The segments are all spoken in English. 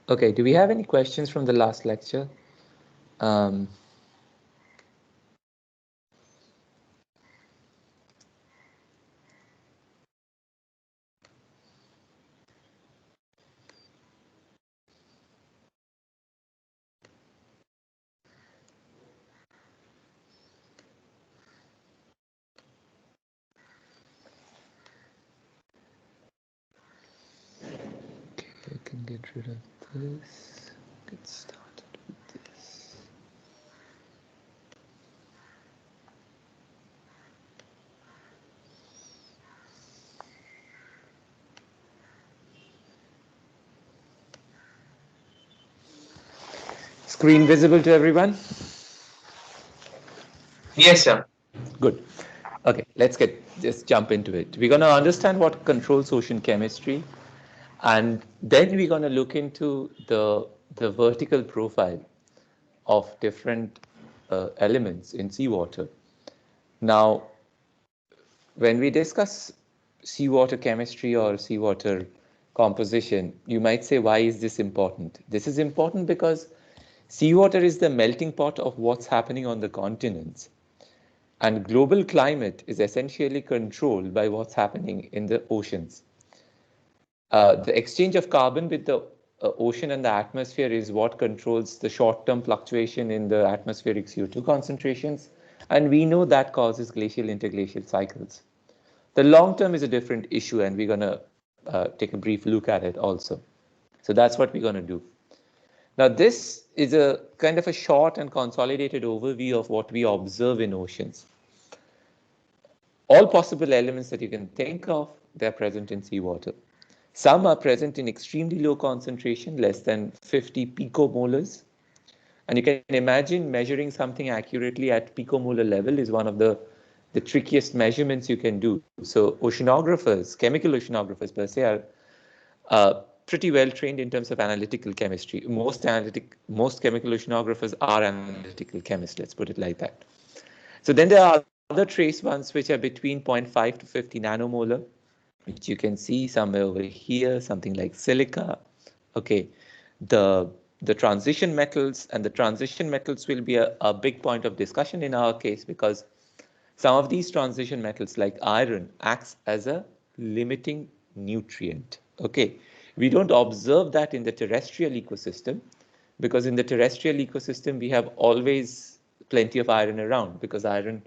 Okay, do we have any questions from the last lecture? Um, okay, I can get rid of this. Get started with this. Screen visible to everyone? Yes, sir. Good. Okay, let's just jump into it. We're going to understand what controls ocean chemistry, and then we're going to look into the vertical profile of different elements in seawater. Now, when we discuss seawater chemistry or seawater composition, you might say, why is this important? This is important because seawater is the melting pot of what's happening on the continents. And global climate is essentially controlled by what's happening in the oceans. The exchange of carbon with the ocean and the atmosphere is what controls the short-term fluctuation in the atmospheric CO2 concentrations. And we know that causes glacial interglacial cycles. The long term is a different issue, and we're going to take a brief look at it also. So that's what we're going to do. Now, this is a kind of a short and consolidated overview of what we observe in oceans. All possible elements that you can think of, they're present in seawater. Some are present in extremely low concentration, less than 50 picomolars. And you can imagine measuring something accurately at picomolar level is one of the trickiest measurements you can do. So oceanographers, chemical oceanographers per se, are pretty well trained in terms of analytical chemistry. Most chemical oceanographers are analytical chemists, let's put it like that. So then there are other trace ones which are between 0.5 to 50 nanomolar, which you can see somewhere over here, something like silica. Okay, the transition metals, and the transition metals will be a big point of discussion in our case, because some of these transition metals like iron acts as a limiting nutrient. Okay, we don't observe that in the terrestrial ecosystem, because in the terrestrial ecosystem we have always plenty of iron around, because iron,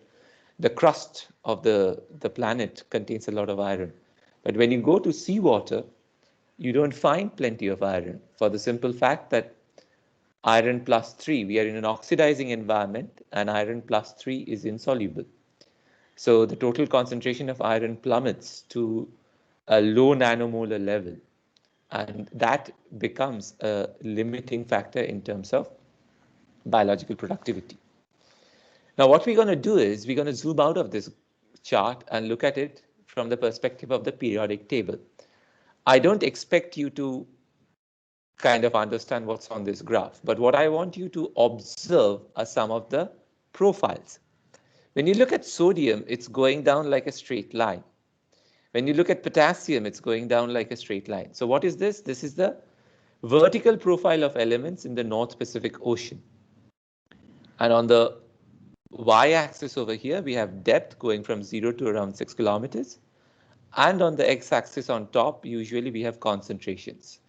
the crust of the planet contains a lot of iron. But when you go to seawater, you don't find plenty of iron, for the simple fact that iron plus 3, we are in an oxidizing environment, and iron plus 3 is insoluble. So the total concentration of iron plummets to a low nanomolar level, and that becomes a limiting factor in terms of biological productivity. Now, what we're going to do is we're going to zoom out of this chart and look at it from the perspective of the periodic table. I don't expect you to kind of understand what's on this graph, but what I want you to observe are some of the profiles. When you look at sodium, it's going down like a straight line. When you look at potassium, it's going down like a straight line. So what is this? This is the vertical profile of elements in the North Pacific Ocean. And on the y-axis over here, we have depth going from 0 to around 6 kilometers. And on the x-axis on top, usually we have concentrations.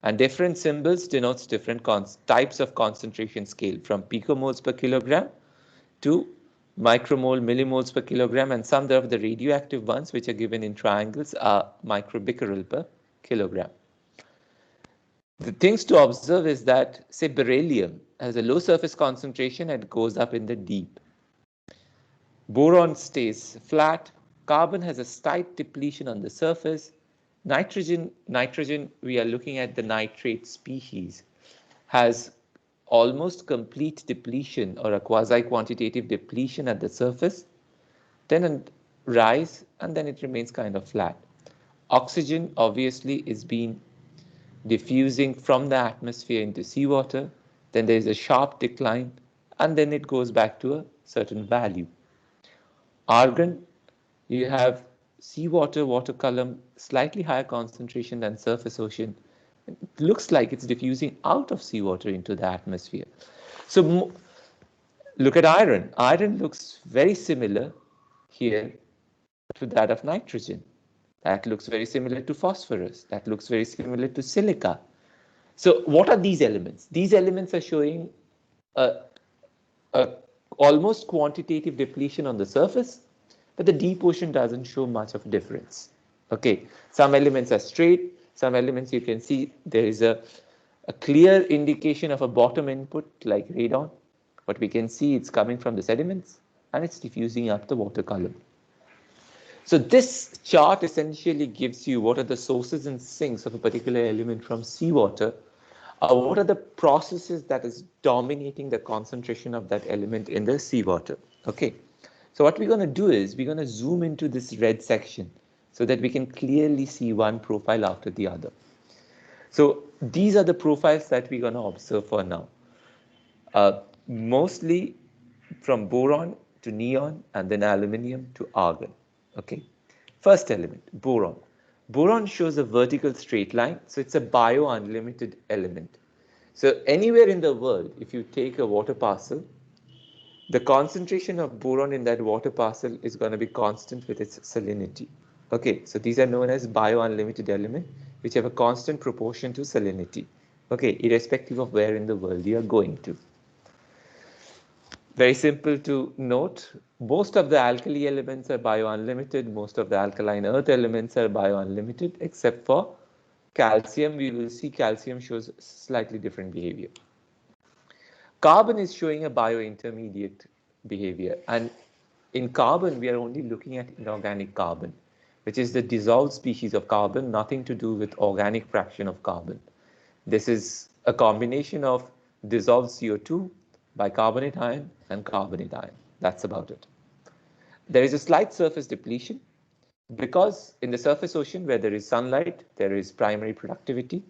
And different symbols denotes different types of concentration scale, from picomoles per kilogram to micromole, millimoles per kilogram, and some of the radioactive ones, which are given in triangles, are microbecquerel per kilogram. The things to observe is that, say, beryllium has a low surface concentration and goes up in the deep. Boron stays flat. Carbon has a slight depletion on the surface. Nitrogen, we are looking at the nitrate species, has almost complete depletion or a quasi-quantitative depletion at the surface, then a rise, and then it remains kind of flat. Oxygen obviously is being diffusing from the atmosphere into seawater, then there is a sharp decline, and then it goes back to a certain value. Argon, you have seawater water column, slightly higher concentration than surface ocean, It looks like it's diffusing out of seawater into the atmosphere. So look at iron. Iron looks very similar here to that of nitrogen. That looks very similar to phosphorus. That looks very similar to silica. So what are these elements? These elements are showing a, a almost quantitative depletion on the surface, but the deep ocean doesn't show much of a difference. Okay, some elements are straight, some elements you can see there is a clear indication of a bottom input like radon. What we can see, it's coming from the sediments and it's diffusing up the water column. So this chart essentially gives you what are the sources and sinks of a particular element from seawater. What are the processes that is dominating the concentration of that element in the seawater? Okay, so what we're going to do is we're going to zoom into this red section so that we can clearly see one profile after the other. So these are the profiles that we're going to observe for now. Mostly from boron to neon and then aluminium to argon. Okay, first element, boron. Boron shows a vertical straight line, so it's a bio-unlimited element. So anywhere in the world, if you take a water parcel, the concentration of boron in that water parcel is going to be constant with its salinity. Okay, so these are known as bio-unlimited element, which have a constant proportion to salinity. Okay, irrespective of where in the world you are going to. Very simple to note, most of the alkali elements are bio-unlimited, most of the alkaline earth elements are bio-unlimited, except for calcium. We will see calcium shows slightly different behavior. Carbon is showing a bio-intermediate behavior, and in carbon we are only looking at inorganic carbon, which is the dissolved species of carbon, nothing to do with organic fraction of carbon. This is a combination of dissolved CO2, bicarbonate ion and carbonate ion. That's about it. There is a slight surface depletion because in the surface ocean where there is sunlight, there is primary productivity,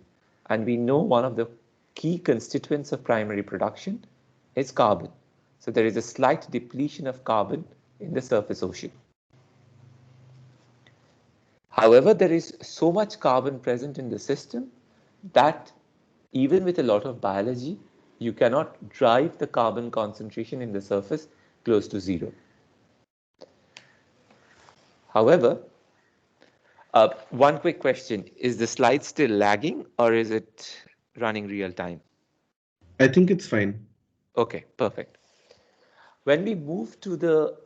and we know one of the key constituents of primary production is carbon. So there is a slight depletion of carbon in the surface ocean. However, there is so much carbon present in the system that even with a lot of biology, you cannot drive the carbon concentration in the surface close to zero. However, one quick question, is the slide still lagging or is it running real time? I think it's fine. Okay, perfect. When we move to the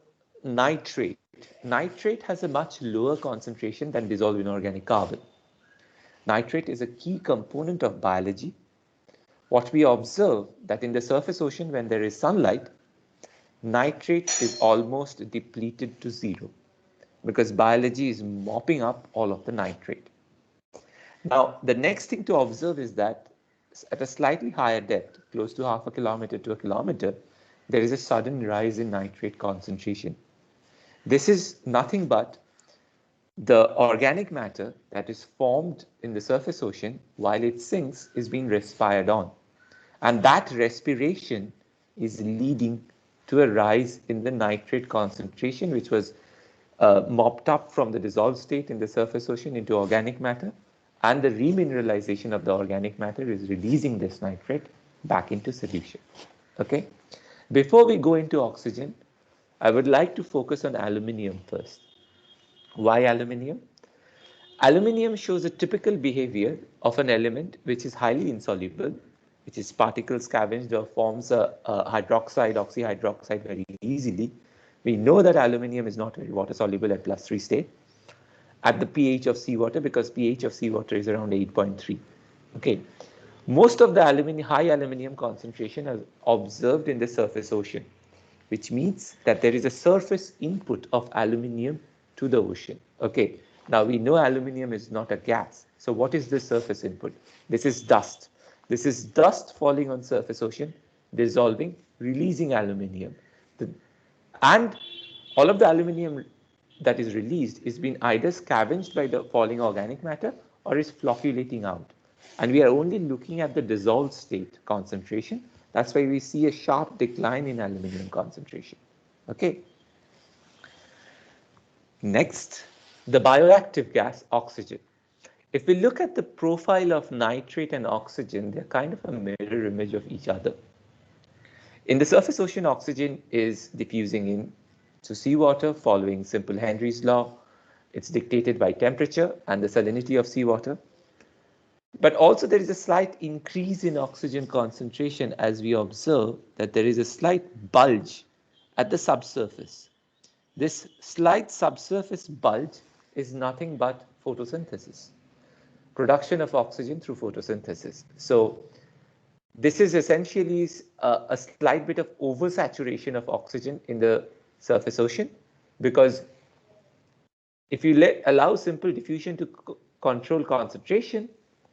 nitrate, nitrate has a much lower concentration than dissolved inorganic carbon. Nitrate is a key component of biology. What we observe that in the surface ocean when there is sunlight, nitrate is almost depleted to zero because biology is mopping up all of the nitrate. Now, the next thing to observe is that at a slightly higher depth, close to half a kilometer to a kilometer, there is a sudden rise in nitrate concentration. This is nothing but the organic matter that is formed in the surface ocean while it sinks is being respired on. And that respiration is leading to a rise in the nitrate concentration, which was mopped up from the dissolved state in the surface ocean into organic matter. And the remineralization of the organic matter is releasing this nitrate back into solution. Okay. Before we go into oxygen, I would like to focus on aluminium first. Why aluminium? Aluminium shows a typical behavior of an element which is highly insoluble, which is particle scavenged or forms a hydroxide, oxyhydroxide very easily. We know that aluminium is not very water soluble at +3 state at the pH of seawater because pH of seawater is around 8.3. Okay. Most of the high aluminium concentration is observed in the surface ocean, which means that there is a surface input of aluminium to the ocean. Okay, now we know aluminium is not a gas. So what is the surface input? This is dust. This is dust falling on surface ocean, dissolving, releasing aluminium. And all of the aluminium that is released is being either scavenged by the falling organic matter or is flocculating out. And we are only looking at the dissolved state concentration. That's why we see a sharp decline in aluminium concentration. Okay. Next, the bioactive gas oxygen. If we look at the profile of nitrate and oxygen, they're kind of a mirror image of each other. In the surface ocean, oxygen is diffusing into seawater following simple Henry's law. It's dictated by temperature and the salinity of seawater. But also there is a slight increase in oxygen concentration as we observe that there is a slight bulge at the subsurface. This slight subsurface bulge is nothing but photosynthesis, production of oxygen through photosynthesis. So this is essentially a slight bit of oversaturation of oxygen in the surface ocean, because if you allow simple diffusion to control concentration,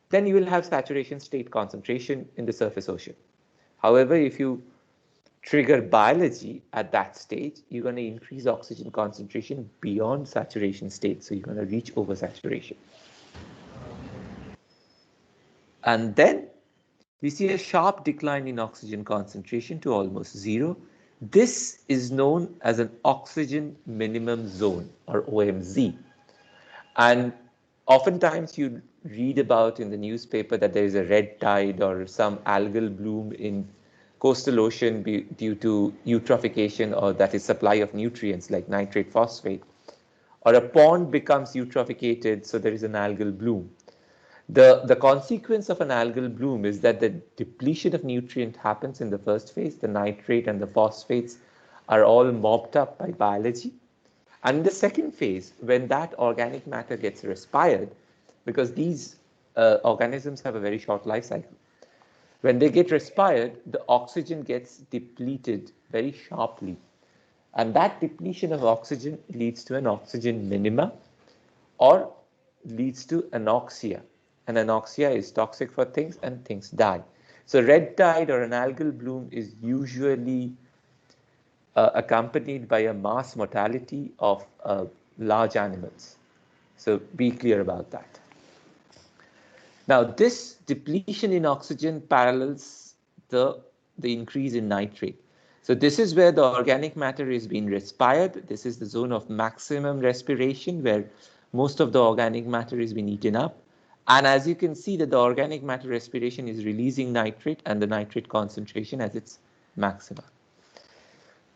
then you will have saturation state concentration in the surface ocean. However, if you trigger biology at that stage, you're going to increase oxygen concentration beyond saturation state. So you're going to reach oversaturation. And then we see a sharp decline in oxygen concentration to almost zero. This is known as an oxygen minimum zone, or OMZ. And oftentimes you read about in the newspaper that there is a red tide or some algal bloom in coastal ocean due to eutrophication, or that is supply of nutrients like nitrate phosphate, or a pond becomes eutrophicated, so there is an algal bloom. The consequence of an algal bloom is that the depletion of nutrient happens in the first phase. The nitrate and the phosphates are all mopped up by biology. And in the second phase, when that organic matter gets respired, because these organisms have a very short life cycle, when they get respired, the oxygen gets depleted very sharply. And that depletion of oxygen leads to an oxygen minima, or leads to anoxia. And anoxia is toxic for things, and things die. So red tide or an algal bloom is usually accompanied by a mass mortality of large animals. So be clear about that. Now, this depletion in oxygen parallels the increase in nitrate. So this is where the organic matter is being respired. This is the zone of maximum respiration, where most of the organic matter is being eaten up. And as you can see, that the organic matter respiration is releasing nitrate, and the nitrate concentration as its maxima.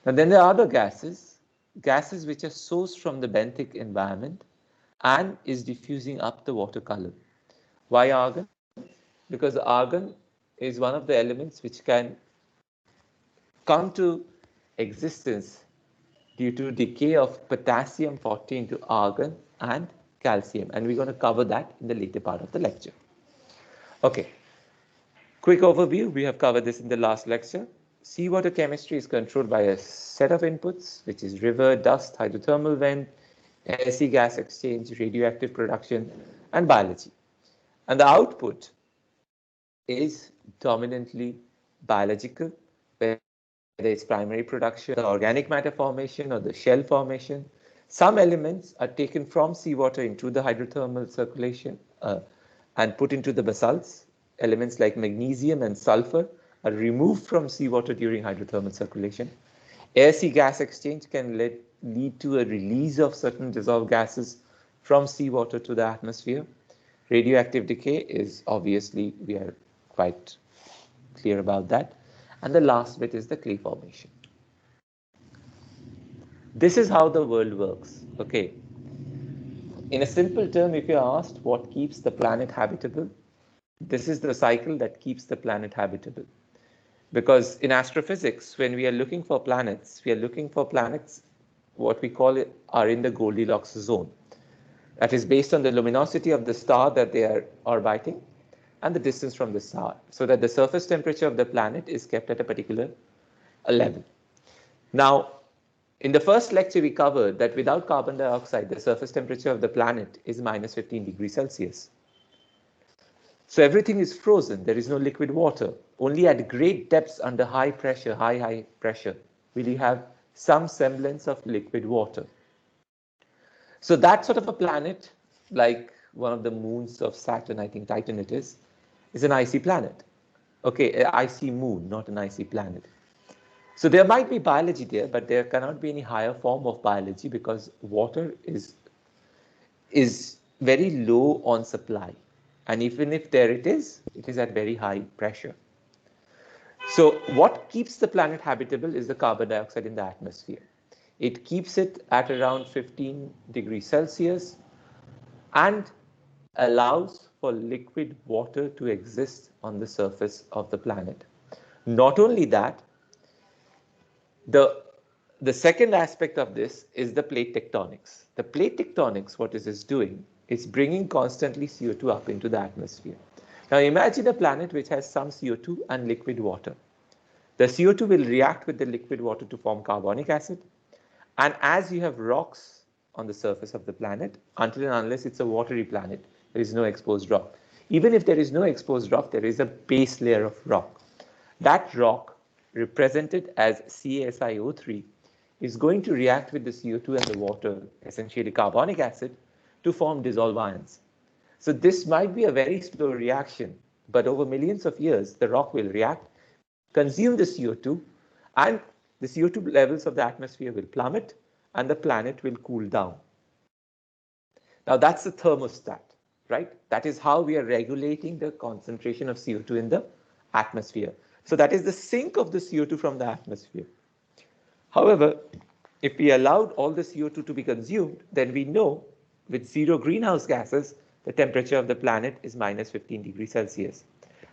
And then there are other gases which are sourced from the benthic environment and is diffusing up the water column. Why argon? Because argon is one of the elements which can come to existence due to decay of potassium 40 into argon and calcium. And we're going to cover that in the later part of the lecture. Okay, quick overview. We have covered this in the last lecture. Seawater chemistry is controlled by a set of inputs, which is river, dust, hydrothermal vent, Asc Gas Exchange, radioactive production, and biology. And the output is dominantly biological, whether it's primary production, the organic matter formation, or the shell formation. Some elements are taken from seawater into the hydrothermal circulation and put into the basalts. Elements like magnesium and sulfur are removed from seawater during hydrothermal circulation. Asc Gas Exchange can lead to a release of certain dissolved gases from seawater to the atmosphere. Radioactive decay is obviously, we are quite clear about that. And the last bit is the clay formation. This is how the world works. Okay. In a simple term, if you're asked what keeps the planet habitable, this is the cycle that keeps the planet habitable. Because in astrophysics, when we are looking for planets, what we call it are in the Goldilocks zone. That is based on the luminosity of the star that they are orbiting and the distance from the star, so that the surface temperature of the planet is kept at a particular level. Now, in the first lecture, we covered that without carbon dioxide, the surface temperature of the planet is minus 15 degrees Celsius. So everything is frozen. There is no liquid water. Only at great depths under high pressure, high pressure, will you have some semblance of liquid water. So that sort of a planet, like one of the moons of Saturn, I think Titan it is an icy planet. Okay, an icy moon, not an icy planet. So there might be biology there, but there cannot be any higher form of biology, because water is very low on supply. And even if there it is at very high pressure. So what keeps the planet habitable is the carbon dioxide in the atmosphere. It keeps it at around 15 degrees Celsius and allows for liquid water to exist on the surface of the planet. Not only that, the the second aspect of this is the plate tectonics. The plate tectonics, what is this doing? It's bringing constantly CO2 up into the atmosphere. Now imagine a planet which has some CO2 and liquid water. The CO2 will react with the liquid water to form carbonic acid. And as you have rocks on the surface of the planet, until and unless it's a watery planet, there is no exposed rock. Even if there is no exposed rock, there is a base layer of rock. That rock, represented as CaSiO3, is going to react with the CO2 and the water, essentially carbonic acid, to form dissolved ions. So this might be a very slow reaction, but over millions of years, the rock will react, consume the CO2, and the CO2 levels of the atmosphere will plummet, and the planet will cool down. Now that's the thermostat, right? That is how we are regulating the concentration of CO2 in the atmosphere. So that is the sink of the CO2 from the atmosphere. However, if we allowed all the CO2 to be consumed, then we know with zero greenhouse gases, the temperature of the planet is minus 15 degrees Celsius.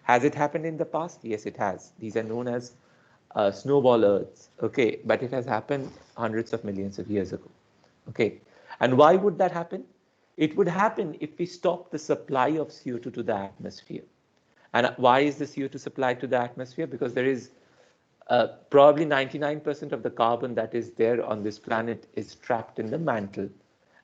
Has it happened in the past? Yes, it has. These are known as snowball Earths, okay? But it has happened hundreds of millions of years ago, okay? And why would that happen? It would happen if we stop the supply of CO2 to the atmosphere. And why is the CO2 supplied to the atmosphere? Because there is probably 99% of the carbon that is there on this planet is trapped in the mantle.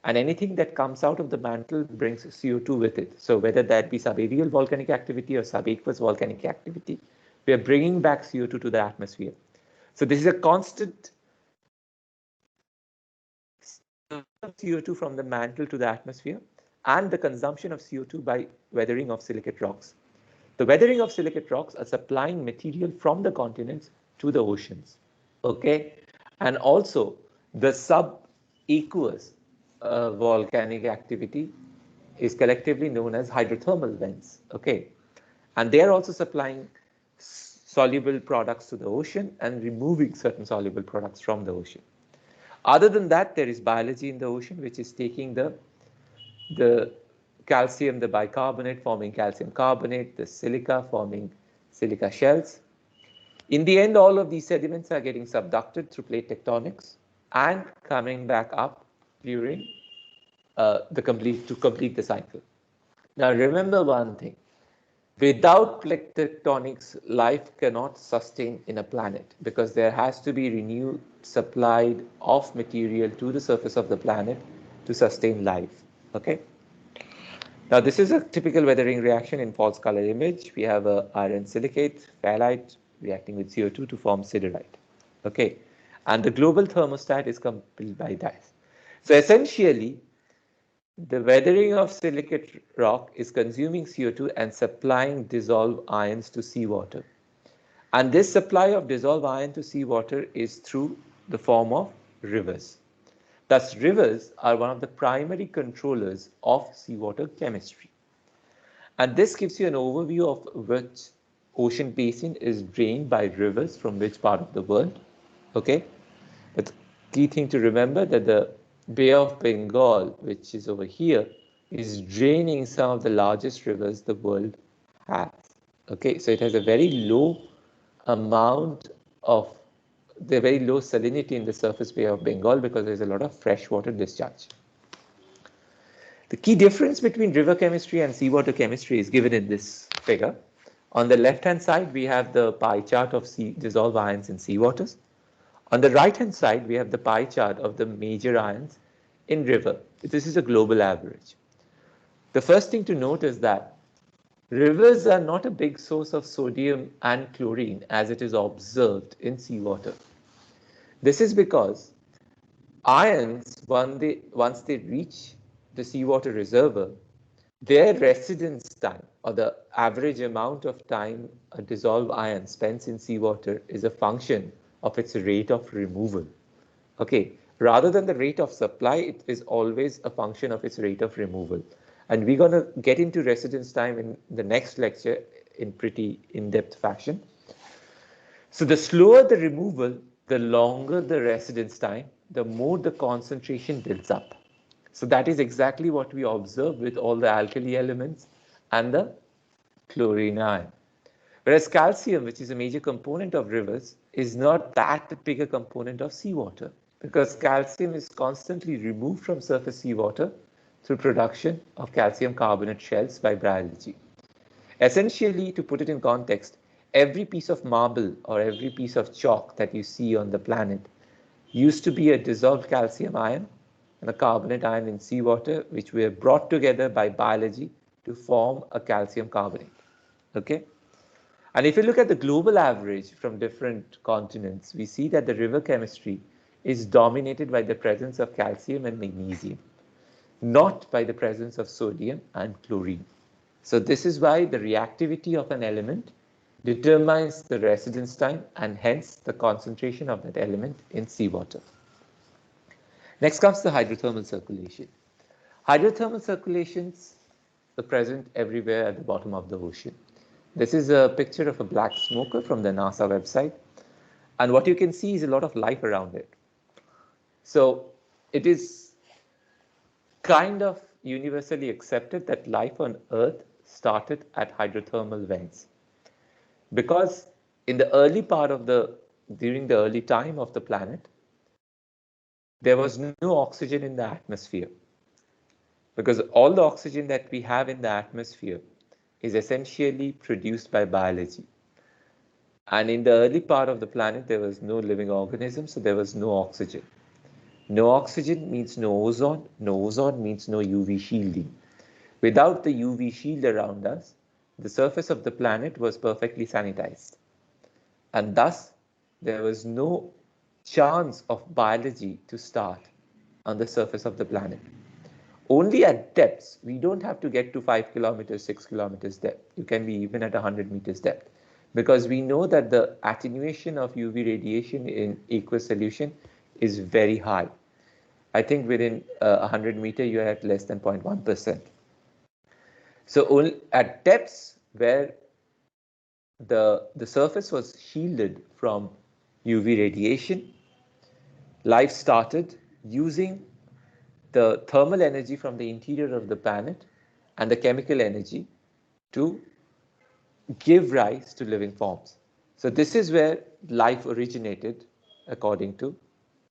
And anything that comes out of the mantle brings CO2 with it. So whether that be subaerial volcanic activity or subaqueous volcanic activity, we are bringing back CO2 to the atmosphere. So this is a constant CO2 from the mantle to the atmosphere and the consumption of CO2 by weathering of silicate rocks. The weathering of silicate rocks are supplying material from the continents to the oceans, okay? And also the subaqueous volcanic activity is collectively known as hydrothermal vents, okay? And they are also supplying soluble products to the ocean and removing certain soluble products from the ocean. Other than that, there is biology in the ocean, which is taking the calcium, the bicarbonate, forming calcium carbonate, the silica, forming silica shells. In the end, all of these sediments are getting subducted through plate tectonics and coming back up during to complete the cycle. Now, remember one thing. Without plate tectonics, life cannot sustain in a planet because there has to be renewed supply of material to the surface of the planet to sustain life. Okay. Now, this is a typical weathering reaction in false color image. We have a iron silicate, ferrite reacting with CO2 to form siderite. Okay. And the global thermostat is compelled by that. So essentially, the weathering of silicate rock is consuming CO2 and supplying dissolved ions to seawater. And this supply of dissolved ion to seawater is through the form of rivers. Thus, rivers are one of the primary controllers of seawater chemistry. And this gives you an overview of which ocean basin is drained by rivers from which part of the world. Okay? But key thing to remember that the Bay of Bengal, which is over here, is draining some of the largest rivers the world has. Okay, so it has a very low amount of the very low salinity in the surface Bay of Bengal because there's a lot of freshwater discharge. The key difference between river chemistry and seawater chemistry is given in this figure. On the left-hand side, we have the pie chart of dissolved ions in seawaters. On the right-hand side, we have the pie chart of the major ions in river. This is a global average. The first thing to note is that rivers are not a big source of sodium and chlorine as it is observed in seawater. This is because ions, once they reach the seawater reservoir, their residence time or the average amount of time a dissolved ion spends in seawater is a function of its rate of removal. Okay, rather than the rate of supply, it is always a function of its rate of removal. And we're going to get into residence time in the next lecture in pretty in-depth fashion. So the slower the removal, the longer the residence time, the more the concentration builds up. So that is exactly what we observe with all the alkali elements and the chlorine ion. Whereas calcium, which is a major component of rivers, is not that big a component of seawater, because calcium is constantly removed from surface seawater through production of calcium carbonate shells by biology. Essentially, to put it in context, every piece of marble or every piece of chalk that you see on the planet used to be a dissolved calcium ion and a carbonate ion in seawater, which were brought together by biology to form a calcium carbonate. Okay? And if you look at the global average from different continents, we see that the river chemistry is dominated by the presence of calcium and magnesium, not by the presence of sodium and chlorine. So this is why the reactivity of an element determines the residence time and hence the concentration of that element in seawater. Next comes the hydrothermal circulation. Hydrothermal circulations are present everywhere at the bottom of the ocean. This is a picture of a black smoker from the NASA website. And what you can see is a lot of life around it. So it is kind of universally accepted that life on Earth started at hydrothermal vents. Because in the early part of during the early time of the planet, there was no oxygen in the atmosphere. Because all the oxygen that we have in the atmosphere is essentially produced by biology. And in the early part of the planet, there was no living organism, so there was no oxygen. No oxygen means no ozone. No ozone means no UV shielding. Without the UV shield around us, the surface of the planet was perfectly sanitized. And thus, there was no chance of biology to start on the surface of the planet. Only at depths, we don't have to get to 5 kilometers, 6 kilometers depth. You can be even at 100 meters depth. Because we know that the attenuation of UV radiation in aqueous solution is very high. I think within 100 meter, you're at less than 0.1%. So only at depths where the surface was shielded from UV radiation, life started using the thermal energy from the interior of the planet and the chemical energy to give rise to living forms. So this is where life originated according to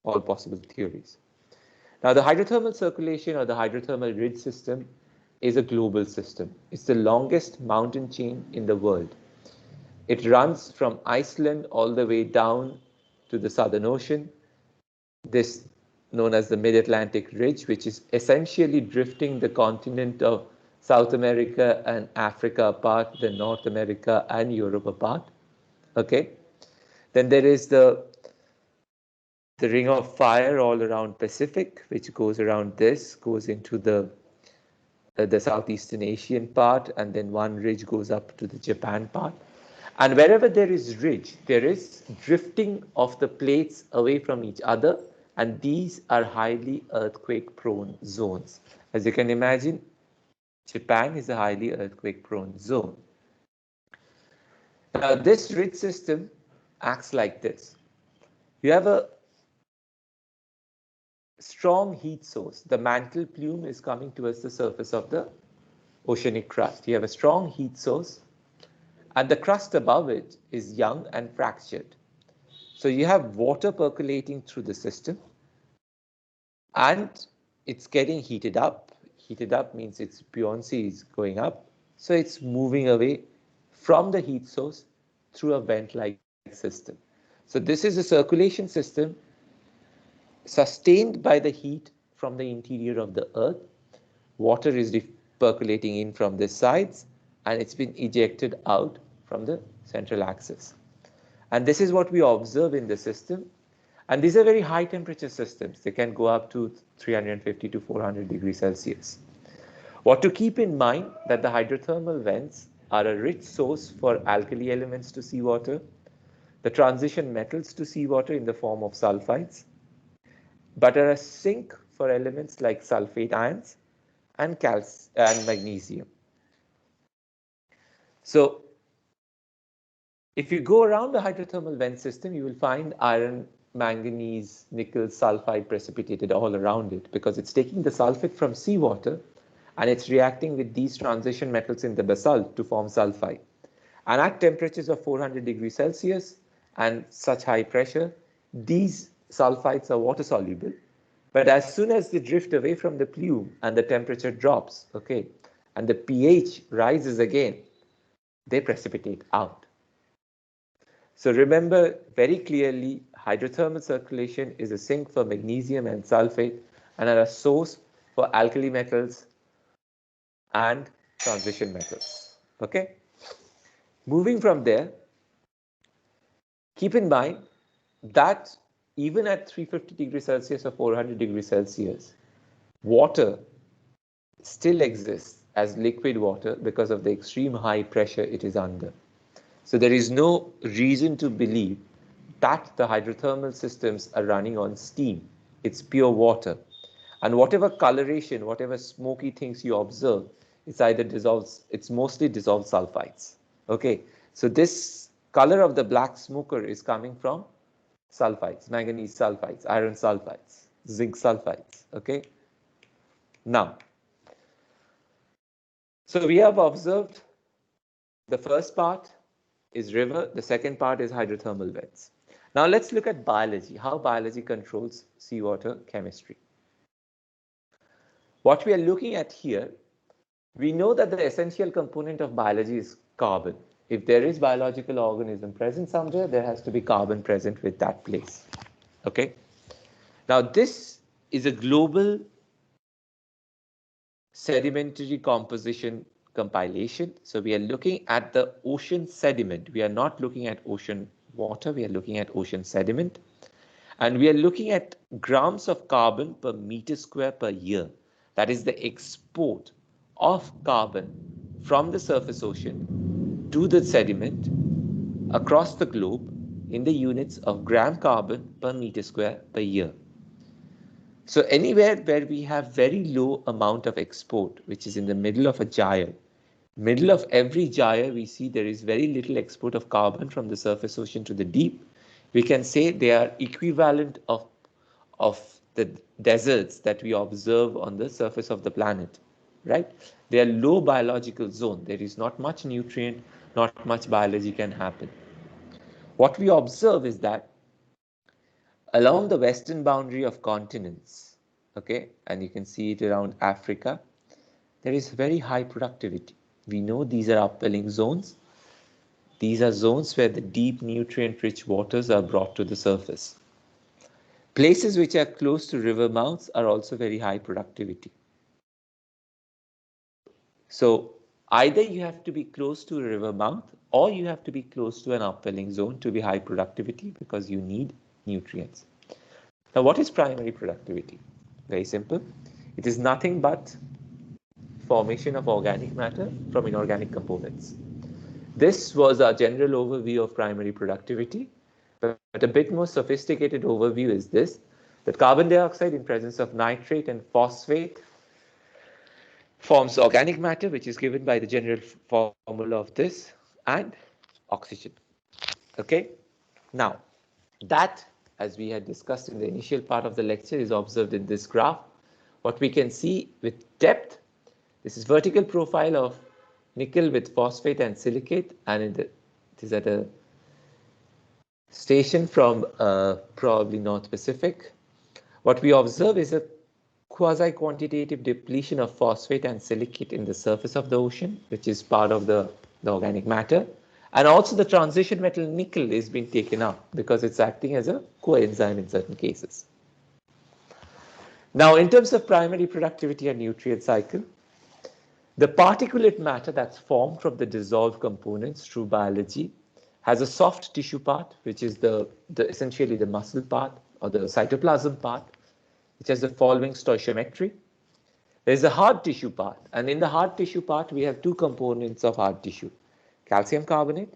all possible theories. Now the hydrothermal circulation or the hydrothermal ridge system is a global system. It's the longest mountain chain in the world. It runs from Iceland all the way down to the Southern Ocean. This known as the Mid-Atlantic Ridge, which is essentially drifting the continent of South America and Africa apart, then North America and Europe apart. Okay. Then there is the Ring of Fire all around Pacific, which goes around this, goes into the Southeastern Asian part, and then one ridge goes up to the Japan part. And wherever there is ridge, there is drifting of the plates away from each other, and these are highly earthquake-prone zones. As you can imagine, Japan is a highly earthquake-prone zone. Now, this ridge system acts like this. You have a strong heat source. The mantle plume is coming towards the surface of the oceanic crust. You have a strong heat source, and the crust above it is young and fractured. So you have water percolating through the system, and it's getting heated up. Heated up means its buoyancy is going up. So it's moving away from the heat source through a vent-like system. So this is a circulation system sustained by the heat from the interior of the earth. Water is percolating in from the sides, and it's been ejected out from the central axis. And this is what we observe in the system. And these are very high temperature systems. They can go up to 350 to 400 degrees Celsius. What to keep in mind that the hydrothermal vents are a rich source for alkali elements to seawater, the transition metals to seawater in the form of sulfides, but are a sink for elements like sulfate ions and magnesium. So if you go around the hydrothermal vent system, you will find iron, manganese, nickel, sulfide precipitated all around it because it's taking the sulfate from seawater and it's reacting with these transition metals in the basalt to form sulfide. And at temperatures of 400 degrees Celsius and such high pressure, these sulfides are water soluble. But as soon as they drift away from the plume and the temperature drops, okay, and the pH rises again, they precipitate out. So remember very clearly, hydrothermal circulation is a sink for magnesium and sulfate and are a source for alkali metals and transition metals. Okay? Moving from there, keep in mind that even at 350 degrees Celsius or 400 degrees Celsius, water still exists as liquid water because of the extreme high pressure it is under. So there is no reason to believe that the hydrothermal systems are running on steam. It's pure water. And whatever coloration, whatever smoky things you observe, it's mostly dissolved sulfides. Okay, so this color of the black smoker is coming from sulfides, manganese sulfides, iron sulfides, zinc sulfides. Okay, now, so we have observed the first part is river, the second part is hydrothermal vents. Now let's look at biology, how biology controls seawater chemistry. What we are looking at here, we know that the essential component of biology is carbon. If there is biological organism present somewhere, there has to be carbon present with that place. Okay. Now this is a global sedimentary composition compilation. So we are looking at the ocean sediment. We are not looking at ocean water. We are looking at ocean sediment. And we are looking at grams of carbon per meter square per year. That is the export of carbon from the surface ocean to the sediment across the globe in the units of gram carbon per meter square per year. So anywhere where we have very low amount of export, which is in the middle of a gyre, middle of every gyre, we see there is very little export of carbon from the surface ocean to the deep. We can say they are equivalent of the deserts that we observe on the surface of the planet, right? They are low biological zone. There is not much nutrient, not much biology can happen. What we observe is that along the western boundary of continents, okay, and you can see it around Africa, there is very high productivity. We know these are upwelling zones. These are zones where the deep nutrient-rich waters are brought to the surface. Places which are close to river mouths are also very high productivity. So either you have to be close to a river mouth or you have to be close to an upwelling zone to be high productivity because you need nutrients. Now, what is primary productivity? Very simple. It is nothing but formation of organic matter from inorganic components. This was our general overview of primary productivity, but a bit more sophisticated overview is this, that carbon dioxide in presence of nitrate and phosphate forms organic matter, which is given by the general formula of this, and oxygen. Okay? Now, that, as we had discussed in the initial part of the lecture, is observed in this graph. What we can see with depth, this is vertical profile of nickel with phosphate and silicate, and it is at a station from probably North Pacific. What we observe is a quasi-quantitative depletion of phosphate and silicate in the surface of the ocean, which is part of the organic matter. And also the transition metal nickel is being taken up because it's acting as a coenzyme in certain cases. Now, in terms of primary productivity and nutrient cycle, the particulate matter that's formed from the dissolved components through biology has a soft tissue part, which is essentially the muscle part or the cytoplasm part, which has the following stoichiometry. There's a hard tissue part, and in the hard tissue part, we have two components of hard tissue, calcium carbonate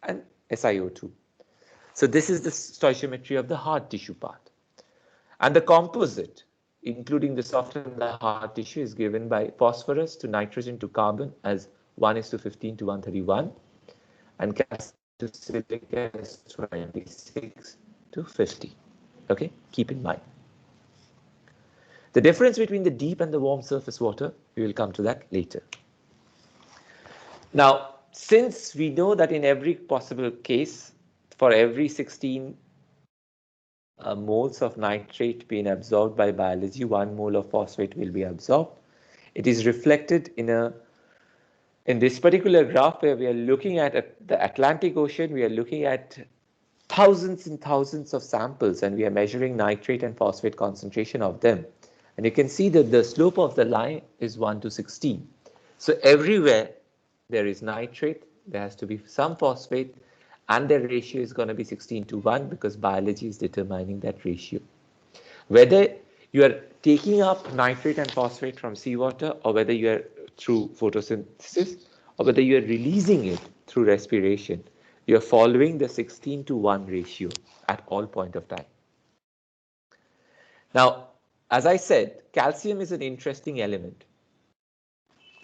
and SiO2. So this is the stoichiometry of the hard tissue part. And the composite including the soft and the hard tissue, is given by phosphorus to nitrogen to carbon as 1:15 to 131, and calcium to silica is 26 to 50. Okay, keep in mind. The difference between the deep and the warm surface water, we will come to that later. Now, since we know that in every possible case, for every 16 moles of nitrate being absorbed by biology, 1 mole of phosphate will be absorbed. It is reflected in this particular graph where we are looking at the Atlantic Ocean. We are looking at thousands and thousands of samples, and we are measuring nitrate and phosphate concentration of them. And you can see that the slope of the line is 1 to 16. So everywhere there is nitrate, there has to be some phosphate, and the ratio is going to be 16 to 1 because biology is determining that ratio. Whether you are taking up nitrate and phosphate from seawater, or whether you are through photosynthesis, or whether you are releasing it through respiration, you are following the 16 to 1 ratio at all point of time. Now, as I said, calcium is an interesting element.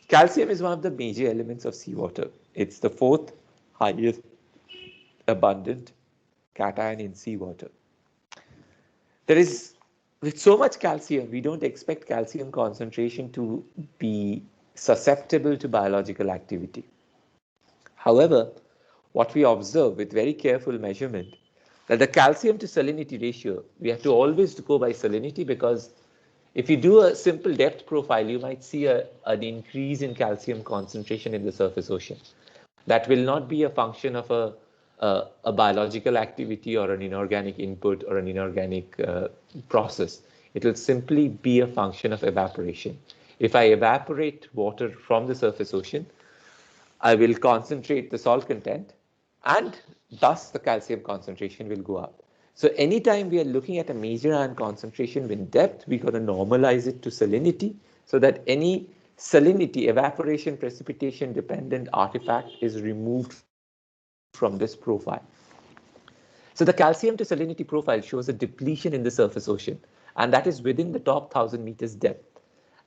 Calcium is one of the major elements of seawater. It's the 4th highest abundant cation in seawater. With so much calcium, we don't expect calcium concentration to be susceptible to biological activity. However, what we observe with very careful measurement, that the calcium to salinity ratio, we have to always go by salinity, because if you do a simple depth profile, you might see an increase in calcium concentration in the surface ocean. That will not be a function of a biological activity or an inorganic input or an inorganic process. It will simply be a function of evaporation. If I evaporate water from the surface ocean, I will concentrate the salt content, and thus the calcium concentration will go up. So anytime we are looking at a major ion concentration with depth, we're going to normalize it to salinity, so that any salinity, evaporation, precipitation dependent artifact is removed from this profile. So the calcium to salinity profile shows a depletion in the surface ocean, and that is within the top 1,000 meters depth.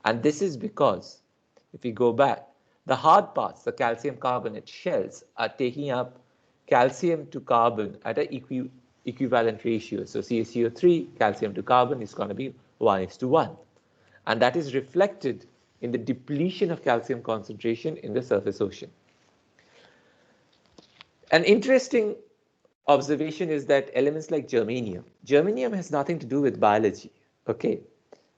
And this is because, if we go back, the hard parts, the calcium carbonate shells, are taking up calcium to carbon at an equivalent ratio. So CaCO3, calcium to carbon, is going to be 1:1. And that is reflected in the depletion of calcium concentration in the surface ocean. An interesting observation is that elements like germanium has nothing to do with biology, okay,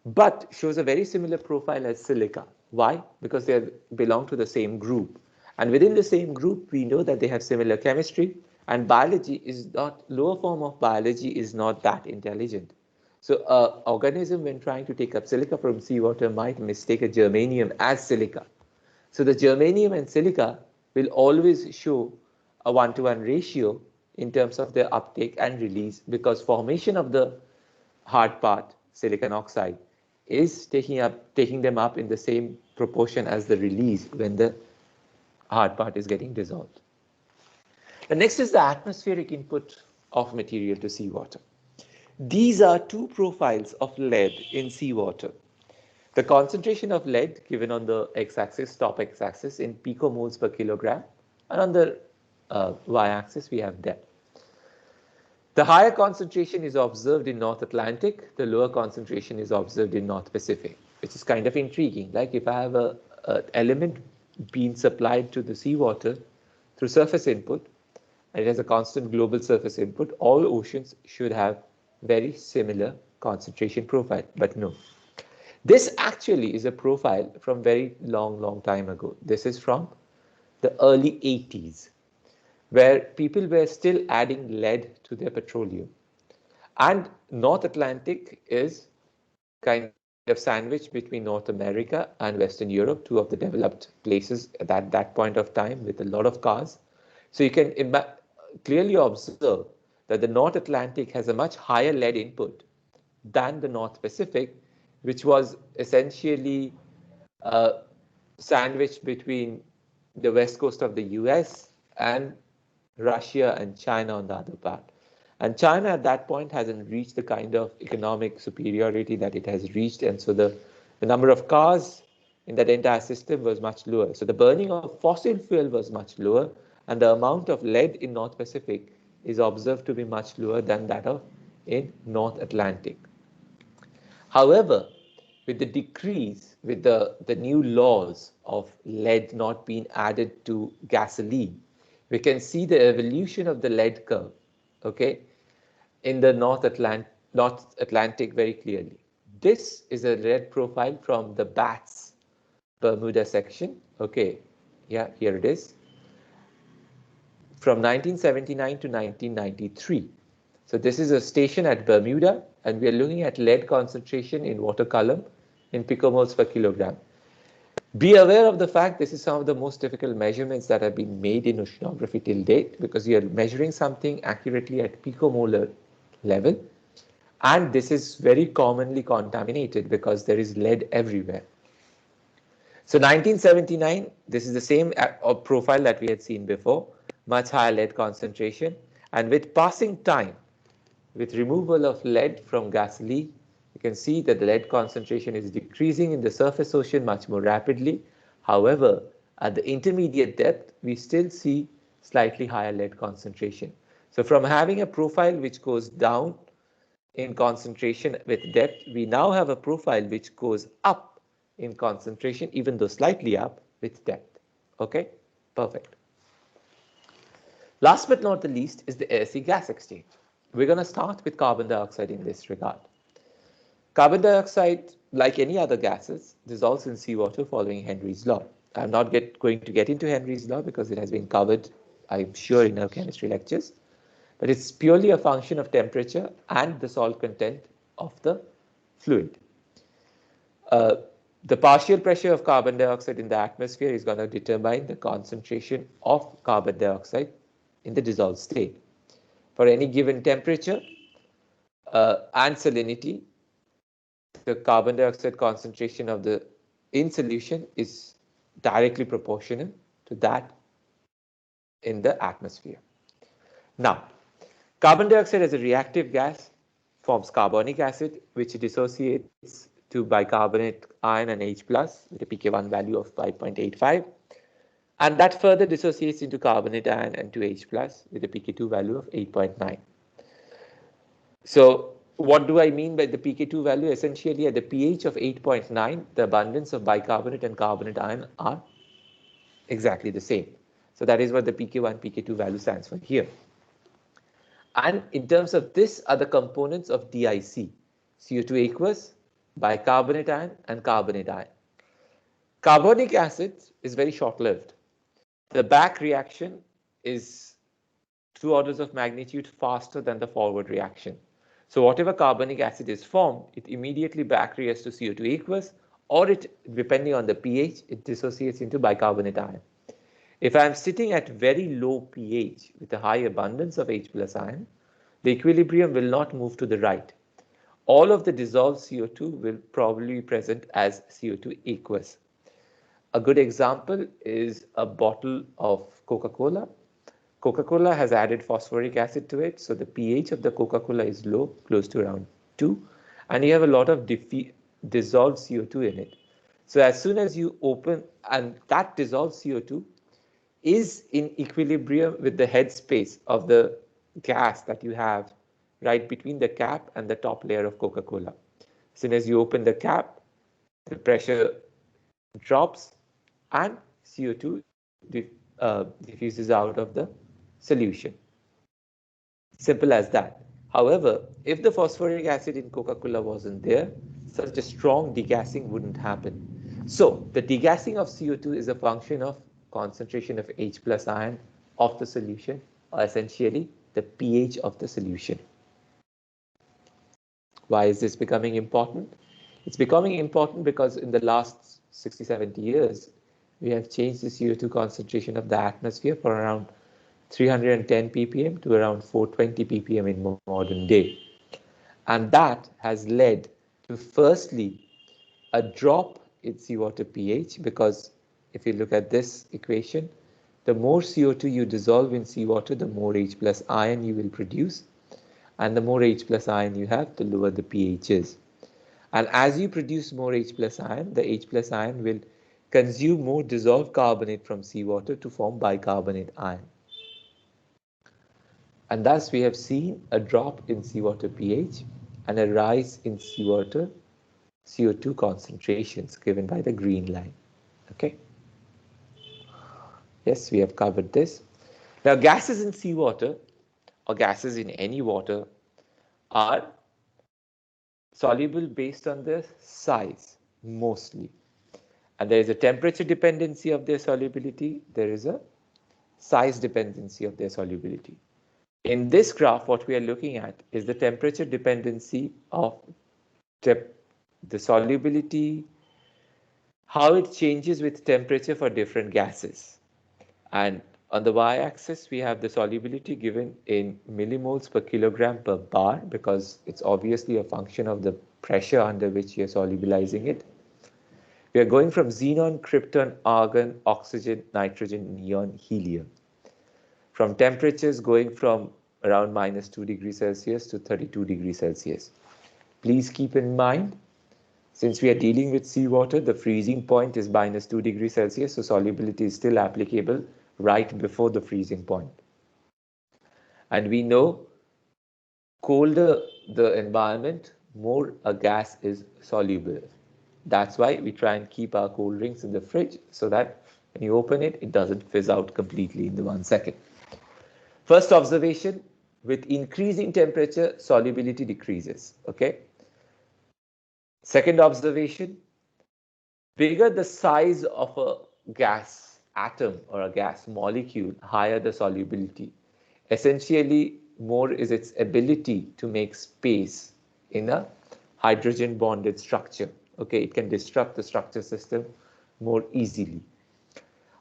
but shows a very similar profile as silica. Why? Because they belong to the same group, and within the same group we know that they have similar chemistry, and biology is not, lower form of biology is not that intelligent. So an organism, when trying to take up silica from seawater, might mistake a germanium as silica. So the germanium and silica will always show a 1:1 ratio in terms of their uptake and release, because formation of the hard part, silicon oxide, is taking them up in the same proportion as the release when the hard part is getting dissolved. The next is the atmospheric input of material to seawater. These are two profiles of lead in seawater. The concentration of lead given on the x-axis, top x-axis, in picomoles per kilogram, and on the y-axis we have depth. The higher concentration is observed in North Atlantic, the lower concentration is observed in North Pacific, which is kind of intriguing. Like if I have an element being supplied to the seawater through surface input, and it has a constant global surface input, all oceans should have very similar concentration profile, but no. This actually is a profile from very long time ago. This is from the early 80s, where people were still adding lead to their petroleum. And North Atlantic is kind of sandwiched between North America and Western Europe, two of the developed places at that point of time with a lot of cars. So you can clearly observe that the North Atlantic has a much higher lead input than the North Pacific, which was essentially sandwiched between the west coast of the US and Russia and China on the other part. And China at that point hasn't reached the kind of economic superiority that it has reached. And so the number of cars in that entire system was much lower. So the burning of fossil fuel was much lower, and the amount of lead in North Pacific is observed to be much lower than that of in North Atlantic. However, with the decrease, with the new laws of lead not being added to gasoline, we can see the evolution of the lead curve, okay, in the North Atlantic very clearly. This is a lead profile from the BATS Bermuda section, okay, yeah, here it is, from 1979 to 1993. So this is a station at Bermuda, and we are looking at lead concentration in water column in picomoles per kilogram. Be aware of the fact this is some of the most difficult measurements that have been made in oceanography till date, because you are measuring something accurately at picomolar level, and this is very commonly contaminated because there is lead everywhere. So 1979, this is the same profile that we had seen before, much higher lead concentration, and with passing time, with removal of lead from gasoline, you can see that the lead concentration is decreasing in the surface ocean much more rapidly. However, at the intermediate depth, we still see slightly higher lead concentration. So from having a profile which goes down in concentration with depth, we now have a profile which goes up in concentration, even though slightly up with depth. Okay, perfect. Last but not the least is the Asc Gas Exchange. We're going to start with carbon dioxide in this regard. Carbon dioxide, like any other gases, dissolves in seawater following Henry's law. I'm not going to get into Henry's law because it has been covered, I'm sure, in our chemistry lectures, but it's purely a function of temperature and the salt content of the fluid. Uh, the partial pressure of carbon dioxide in the atmosphere is going to determine the concentration of carbon dioxide in the dissolved state. For any given temperature and salinity, the carbon dioxide concentration of the in solution is directly proportional to that in the atmosphere. Now, carbon dioxide as a reactive gas forms carbonic acid, which dissociates to bicarbonate ion and H plus with a pK1 value of 5.85. And that further dissociates into carbonate ion and to H plus with a pK2 value of 8.9. So what do I mean by the pK2 value? Essentially, at the pH of 8.9, the abundance of bicarbonate and carbonate ion are exactly the same. So that is what the pK1, pK2 value stands for here. And in terms of this are the components of DIC, CO2 aqueous, bicarbonate ion, and carbonate ion. Carbonic acid is very short-lived. The back reaction is 2 orders of magnitude faster than the forward reaction. So whatever carbonic acid is formed, it immediately back reacts to CO2 aqueous, or it, depending on the pH, it dissociates into bicarbonate ion. If I am sitting at very low pH with a high abundance of H plus ion, the equilibrium will not move to the right. All of the dissolved CO2 will probably be present as CO2 aqueous. A good example is a bottle of Coca-Cola. Coca-Cola has added phosphoric acid to it, so the pH of the Coca-Cola is low, close to around 2, and you have a lot of dissolved CO2 in it. So as soon as you open, and that dissolved CO2 is in equilibrium with the headspace of the gas that you have right between the cap and the top layer of Coca-Cola. As soon as you open the cap, the pressure drops and CO2 diffuses out of the solution. Simple as that. However, if the phosphoric acid in Coca-Cola wasn't there, such a strong degassing wouldn't happen. So the degassing of CO2 is a function of concentration of H plus ion of the solution, or essentially the pH of the solution. Why is this becoming important? It's becoming important because in the last 60, 70 years, we have changed the CO2 concentration of the atmosphere from around 310 ppm to around 420 ppm in modern day. And that has led to, firstly, a drop in seawater pH, because if you look at this equation, the more CO2 you dissolve in seawater, the more H plus ion you will produce. And the more H plus ion you have, the lower the pH is. And as you produce more H plus ion, the H plus ion will consume more dissolved carbonate from seawater to form bicarbonate ion. And thus we have seen a drop in seawater pH and a rise in seawater CO2 concentrations given by the green line. Okay. Yes, we have covered this. Now, gases in seawater or gases in any water are soluble based on their size mostly. And there is a temperature dependency of their solubility. There is a size dependency of their solubility. In this graph, what we are looking at is the temperature dependency of the solubility, how it changes with temperature for different gases. And on the y-axis, we have the solubility given in millimoles per kilogram per bar, because it's obviously a function of the pressure under which you're solubilizing it. We are going from xenon, krypton, argon, oxygen, nitrogen, neon, helium. From temperatures going from around -2 degrees Celsius to 32 degrees Celsius. Please keep in mind, since we are dealing with seawater, the freezing point is -2 degrees Celsius, so solubility is still applicable right before the freezing point. And we know colder the environment, more a gas is soluble. That's why we try and keep our cold drinks in the fridge so that when you open it, it doesn't fizz out completely in the 1 second. First observation, with increasing temperature, solubility decreases, okay? Second observation, bigger the size of a gas atom or a gas molecule, higher the solubility. Essentially, more is its ability to make space in a hydrogen bonded structure. Okay, it can disrupt the structure system more easily.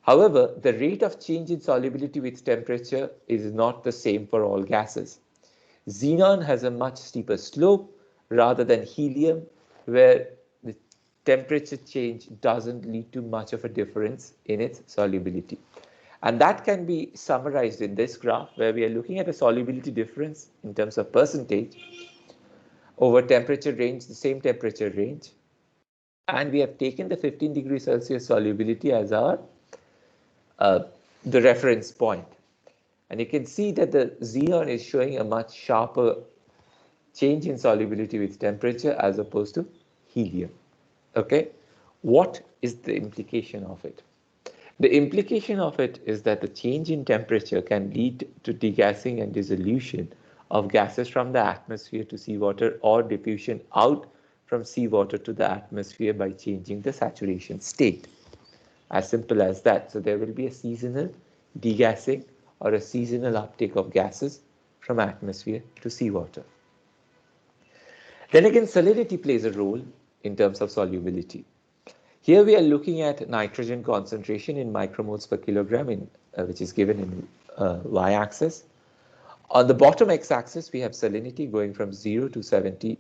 However, the rate of change in solubility with temperature is not the same for all gases. Xenon has a much steeper slope rather than helium, where the temperature change doesn't lead to much of a difference in its solubility. And that can be summarized in this graph, where we are looking at a solubility difference in terms of percentage over temperature range, the same temperature range. And we have taken the 15 degrees Celsius solubility as our the reference point. And you can see that the xenon is showing a much sharper change in solubility with temperature as opposed to helium. Okay, what is the implication of it? The implication of it is that the change in temperature can lead to degassing and dissolution of gases from the atmosphere to seawater, or diffusion out from seawater to the atmosphere by changing the saturation state. As simple as that. So there will be a seasonal degassing or a seasonal uptake of gases from atmosphere to seawater. Then again, salinity plays a role in terms of solubility. Here we are looking at nitrogen concentration in micromoles per kilogram, which is given in y-axis. On the bottom x-axis, we have salinity going from 0 to 70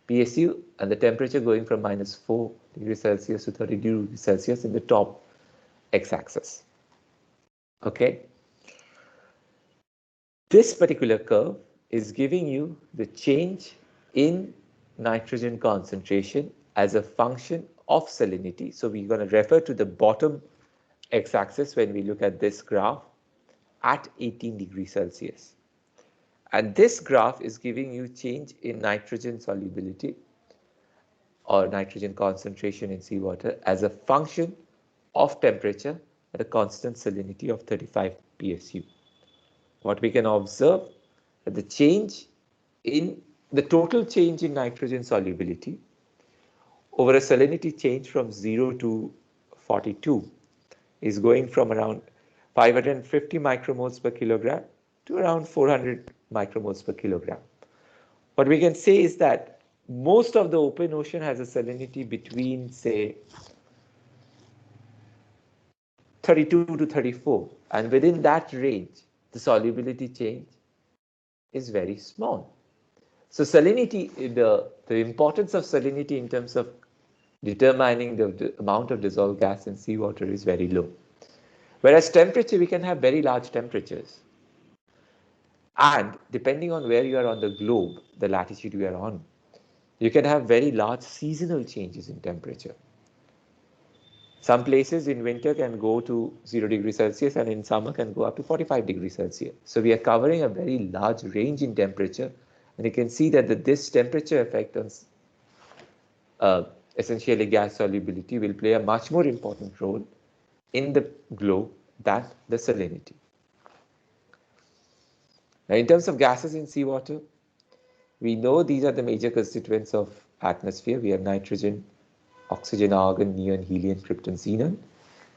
PSU, and the temperature going from -4 degrees Celsius to 32 degrees Celsius in the top x-axis. Okay. This particular curve is giving you the change in nitrogen concentration as a function of salinity. So we're going to refer to the bottom x-axis when we look at this graph at 18 degrees Celsius. And this graph is giving you change in nitrogen solubility or nitrogen concentration in seawater as a function of temperature at a constant salinity of 35 PSU. What we can observe that the change in the total change in nitrogen solubility over a salinity change from 0 to 42 is going from around 550 micromoles per kilogram to around 400 micromoles per kilogram. What we can say is that most of the open ocean has a salinity between, say, 32 to 34, and within that range, the solubility change is very small. So salinity, the importance of salinity in terms of determining the amount of dissolved gas in seawater is very low. Whereas temperature, we can have very large temperatures. And depending on where you are on the globe, the latitude you are on, you can have very large seasonal changes in temperature. Some places in winter can go to 0 degrees Celsius and in summer can go up to 45 degrees Celsius. So we are covering a very large range in temperature, and you can see that this temperature effect on uh, essentially gas solubility will play a much more important role in the globe than the salinity. Now, in terms of gases in seawater, we know these are the major constituents of atmosphere. We have nitrogen, oxygen, argon, neon, helium, krypton, xenon.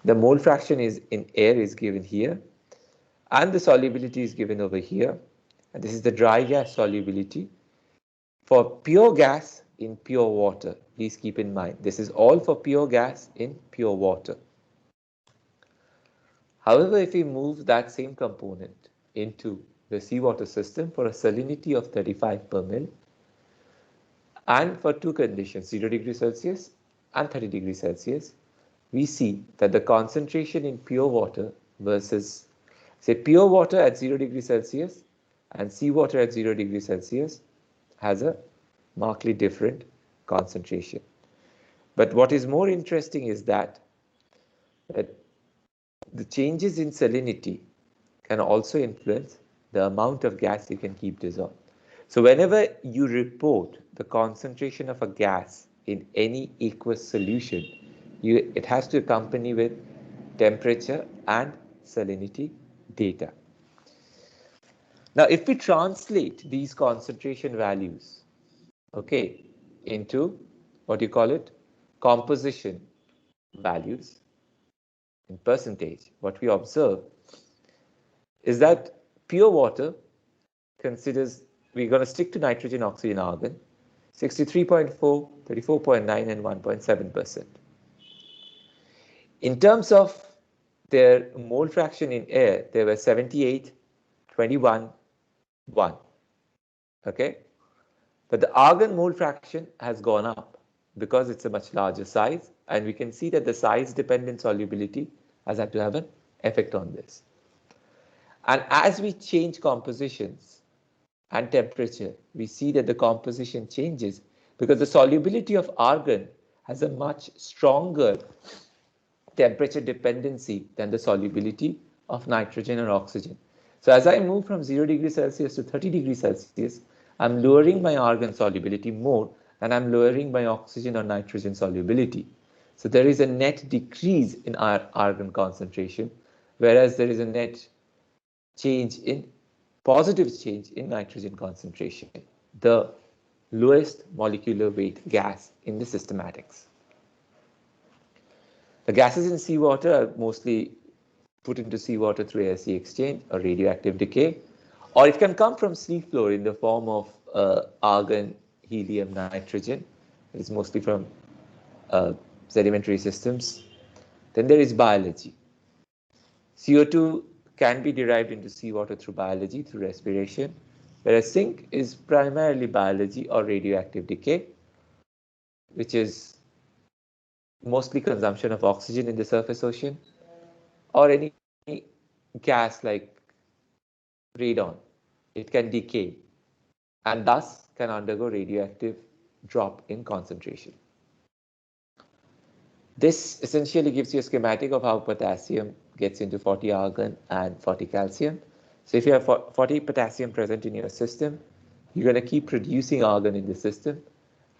The mole fraction is in air is given here, and the solubility is given over here. And this is the dry gas solubility. For pure gas in pure water, please keep in mind, this is all for pure gas in pure water. However, if we move that same component into the seawater system for a salinity of 35 per mil, and for two conditions, 0 degrees Celsius and 30 degrees Celsius, we see that the concentration in pure water versus, say, pure water at 0 degrees Celsius and seawater at 0 degrees Celsius has a markedly different concentration. But what is more interesting is that the changes in salinity can also influence the amount of gas you can keep dissolved. So whenever you report the concentration of a gas in any aqueous solution, it has to accompany with temperature and salinity data. Now, if we translate these concentration values, okay, into what you call it, composition values in percentage, what we observe is that pure water considers, we're going to stick to nitrogen, oxygen, argon, 63.4, 34.9, and 1.7%. In terms of their mole fraction in air, they were 78, 21, 1. Okay? But the argon mole fraction has gone up because it's a much larger size, and we can see that the size dependent solubility has had to have an effect on this. And as we change compositions and temperature, we see that the composition changes because the solubility of argon has a much stronger temperature dependency than the solubility of nitrogen or oxygen. So as I move from 0 degrees Celsius to 30 degrees Celsius, I'm lowering my argon solubility more than I'm lowering my oxygen or nitrogen solubility. So there is a net decrease in our argon concentration, whereas there is a net change in positive change in nitrogen concentration, the lowest molecular weight gas in the systematics. The gases in seawater are mostly put into seawater through Asc exchange or radioactive decay, or it can come from seafloor in the form of argon, helium, nitrogen. It is mostly from sedimentary systems. Then there is biology. CO2 can be derived into seawater through biology, through respiration, whereas zinc is primarily biology or radioactive decay, which is mostly consumption of oxygen in the surface ocean, or any gas like radon. It can decay and thus can undergo radioactive drop in concentration. This essentially gives you a schematic of how potassium gets into 40 argon and 40 calcium. So if you have 40 potassium present in your system, you're going to keep producing argon in the system.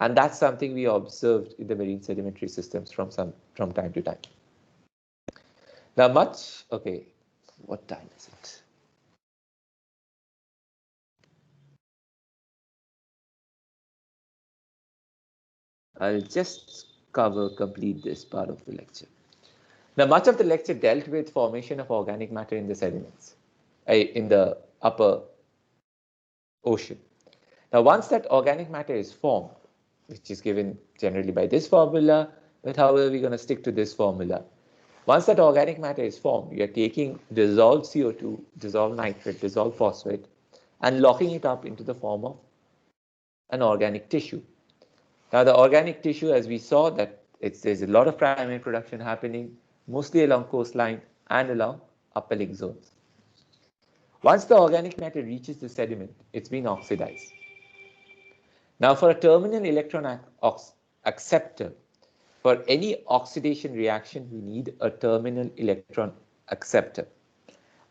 And that's something we observed in the marine sedimentary systems from time to time. Now okay, what time is it? I'll just complete this part of the lecture. Now, much of the lecture dealt with formation of organic matter in the sediments, in the upper ocean. Now, once that organic matter is formed, which is given generally by this formula, but however, we're going to stick to this formula. Once that organic matter is formed, we are taking dissolved CO2, dissolved nitrate, dissolved phosphate, and locking it up into the form of an organic tissue. Now, the organic tissue, as we saw, that there's a lot of primary production happening, mostly along coastline and along upwelling zones. Once the organic matter reaches the sediment, it's been oxidized. Now, for a terminal electron acceptor, for any oxidation reaction, we need a terminal electron acceptor.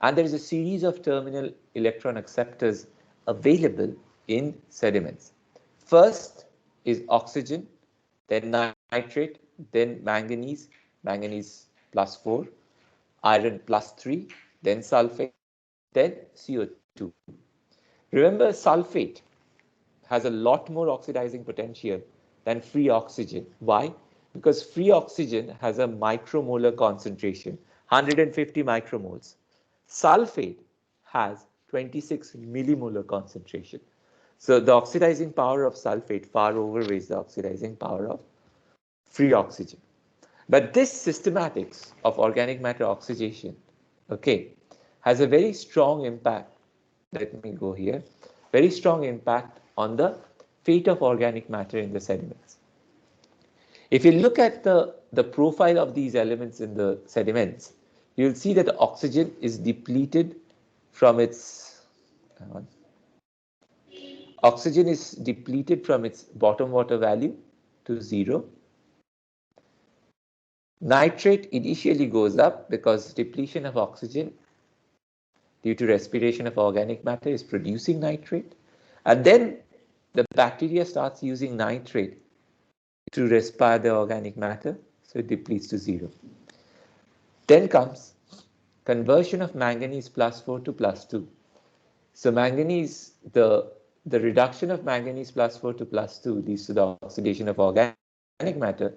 And there is a series of terminal electron acceptors available in sediments. First is oxygen, then nitrate, then manganese plus 4, iron plus 3, then sulfate, then CO2. Remember, sulfate has a lot more oxidizing potential than free oxygen. Why? Because free oxygen has a micromolar concentration, 150 micromoles. Sulfate has 26 millimolar concentration. So the oxidizing power of sulfate far overweighs the oxidizing power of free oxygen. But this systematics of organic matter oxidation, okay, has a very strong impact. Let me go here. Very strong impact on the fate of organic matter in the sediments. If you look at the profile of these elements in the sediments, you'll see that the oxygen is depleted from its bottom water value to 0. Nitrate initially goes up because depletion of oxygen due to respiration of organic matter is producing nitrate. And then the bacteria starts using nitrate to respire the organic matter, so it depletes to 0. Then comes conversion of manganese plus 4 to plus 2. So manganese, the reduction of manganese plus 4 to plus 2 leads to the oxidation of organic matter.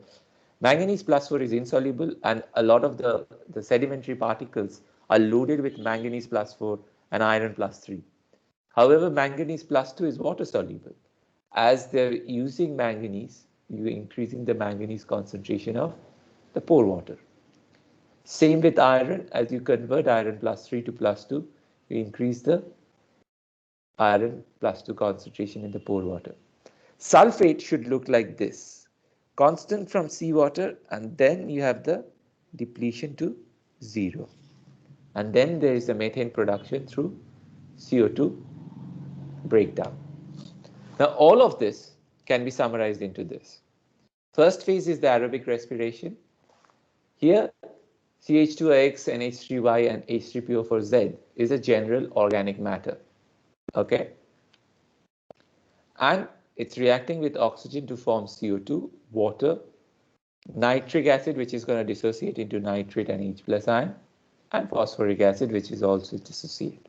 Manganese plus 4 is insoluble, and a lot of the sedimentary particles are loaded with manganese plus 4 and iron plus 3. However, manganese plus 2 is water soluble. As they're using manganese, you're increasing the manganese concentration of the pore water. Same with iron. As you convert iron plus 3 to plus 2, you increase the iron plus 2 concentration in the pore water. Sulfate should look like this. Constant from seawater, and then you have the depletion to 0. And then there is the methane production through CO2 breakdown. Now, all of this can be summarized into this. First phase is the aerobic respiration. Here, CH2X, NH3Y, and H3PO4Z is a general organic matter. Okay? And it's reacting with oxygen to form CO2, water, nitric acid, which is going to dissociate into nitrate and H plus ion, and phosphoric acid, which is also dissociated.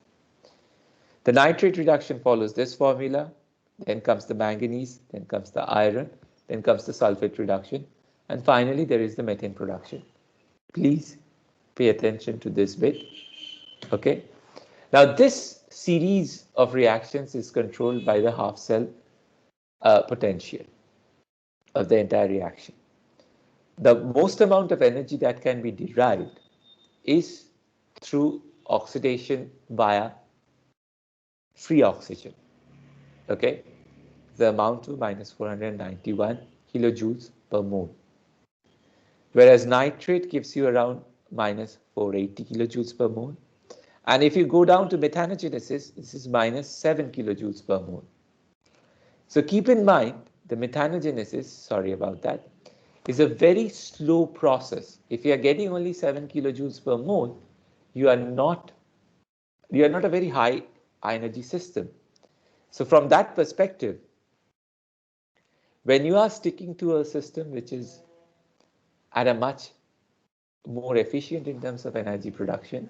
The nitrate reduction follows this formula. Then comes the manganese, then comes the iron, then comes the sulfate reduction, and finally there is the methane production. Please pay attention to this bit. Okay. Now this series of reactions is controlled by the half cell potential of the entire reaction. The most amount of energy that can be derived is through oxidation via free oxygen. Okay, the amount to minus 491 kilojoules per mole. Whereas nitrate gives you around minus 480 kilojoules per mole. And if you go down to methanogenesis, this is minus 7 kilojoules per mole. So keep in mind, the methanogenesis, sorry about that, is a very slow process. If you are getting only 7 kilojoules per mole, you are not a very high energy system. So from that perspective, when you are sticking to a system which is at a much more efficient in terms of energy production,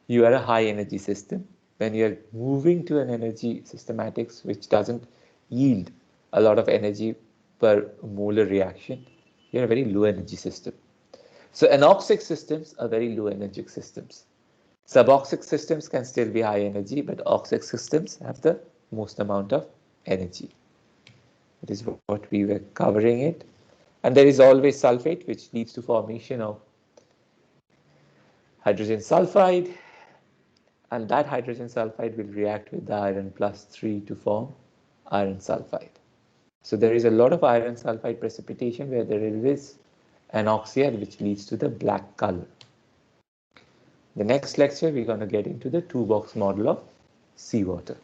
you are a high energy system. When you are moving to an energy systematics which doesn't yield a lot of energy per molar reaction, you're a very low energy system. So anoxic systems are very low energy systems. Suboxic systems can still be high energy, but oxic systems have the most amount of energy. It is what we were covering it. And there is always sulfate, which leads to formation of hydrogen sulfide. And that hydrogen sulfide will react with the iron plus 3 to form iron sulfide. So there is a lot of iron sulfide precipitation where there is anoxia, which leads to the black color. The next lecture, we're going to get into the two-box model of seawater.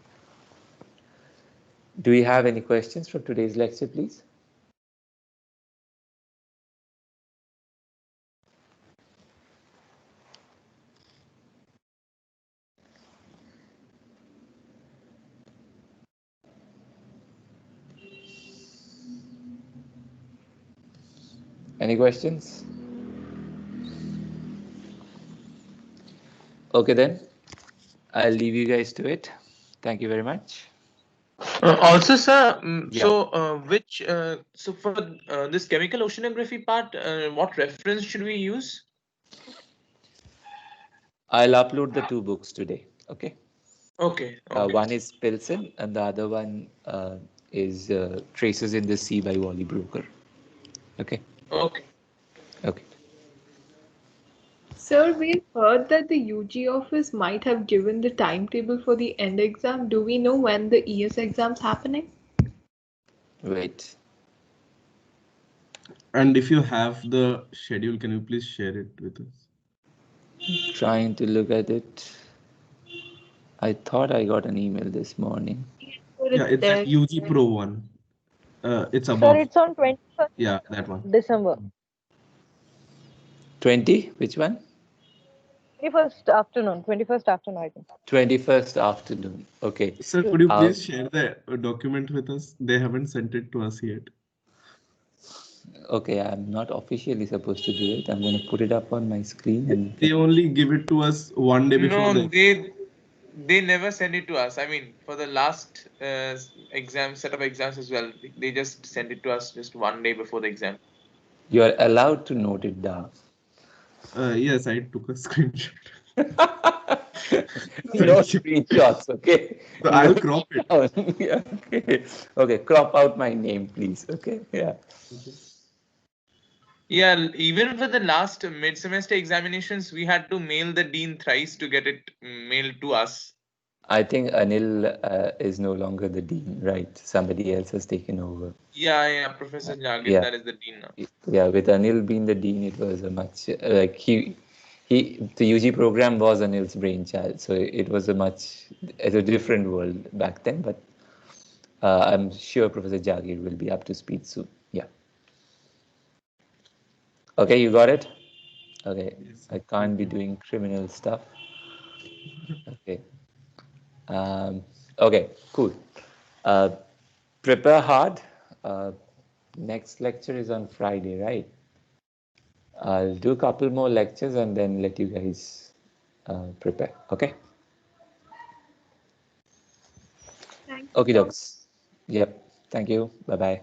Do we have any questions from today's lecture, please? Any questions? Okay, then I'll leave you guys to it. Thank you very much. Also, sir, Yeah. so for this chemical oceanography part, what reference should we use? I'll upload the two books today. Okay. Okay. One is Pilsen and the other one is Traces in the Sea by Wally Brooker. Okay. Okay. Okay. Sir, we've heard that the UG office might have given the timetable for the end exam. Do we know when the ES exam's happening? Wait. And if you have the schedule, can you please share it with us? Trying to look at it. I thought I got an email this morning. Yeah, it's there. that UG Pro one. It's Sir, above. it's on 21st Yeah, that one. December. 20? Which one? 21st afternoon. 21st afternoon, I think. 21st afternoon. Okay. Sir, could you please share the document with us? They haven't sent it to us yet. Okay, I'm not officially supposed to do it. I'm going to put it up on my screen. And They only give it to us one day before No, the they never send it to us. I mean, for the last exam set of exams as well, they just send it to us just one day before the exam. you are allowed to note it down. Yes, I took a screenshot. No screenshots, okay? So I'll crop it. Yeah, okay. Okay, crop out my name, please. Okay, yeah. Yeah, even for the last mid-semester examinations, we had to mail the dean thrice to get it mailed to us. I think Anil is no longer the dean, right? Somebody else has taken over. Yeah, Professor Jagir, Yeah. that is the dean now. Yeah, with Anil being the dean, it was a much like the UG program was Anil's brainchild, so it was a different world back then. But I'm sure Professor Jagir will be up to speed soon. Yeah. Okay, you got it. Okay, Yes. I can't be doing criminal stuff. Okay. Okay, cool. Prepare hard. Next lecture is on Friday, right? I'll do a couple more lectures and then let you guys prepare. Okay. Thank Okay, you. dogs. Yep. Thank you. Bye bye.